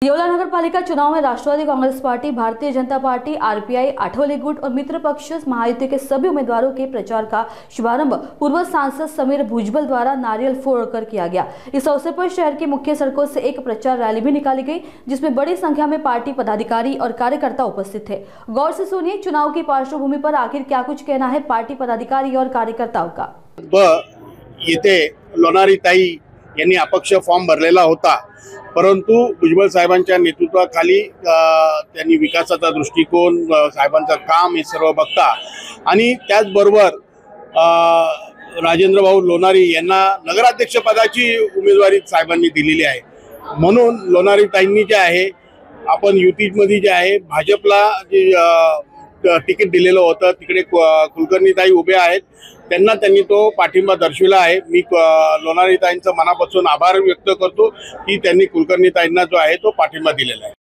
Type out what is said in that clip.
येवला नगर पालिका चुनाव में Rashtrawadi Congress party, Bharatiya Janata party, RPI, Athawale गुट और मित्र पक्ष महायुति के सभी उम्मीदवारों के प्रचार का शुभारंभ पूर्व सांसद समीर भुजबल द्वारा नारियल फोड़कर किया गया। इस अवसर पर शहर की मुख्य सड़कों से एक प्रचार रैली भी निकाली गई, जिसमें बड़ी संख्या में पार्टी पदाधिकारी और कार्यकर्ता उपस्थित थे। गौर से सुनिए चुनाव की पार्श्वभूमि पर आखिर क्या कुछ कहना है पार्टी पदाधिकारी और कार्यकर्ताओं का। येथे लोणारी ताई यांनी अपक्ष फॉर्म भरलेला होता, परंतु भुजबळ साहेबांच्या नेतृत्वाखाली त्यांनी विकासाचा दृष्टिकोन, साहेबांचं काम हे सर्व बघता आणि त्याचबरोबर राजेंद्र भाऊ लोणारी यांना नगराध्यक्ष पदाची उमेदवारी साहेबांनी दिलेली आहे। म्हणून लोणारी ताईंनी जे आहे आपण युतीमध्ये जे आहे भाजपला जे तिकीट दिलेलं होतं तिकडे कुलकर्णी ताई उभे आहेत, त्यांनी तो पाठिंबा दर्शविला आहे। मी लोणारी ताईंचा मनापासून आभार व्यक्त करतो की त्यांनी कुलकर्णी ताईंना जो आहे तो पाठिंबा दिलेला आहे।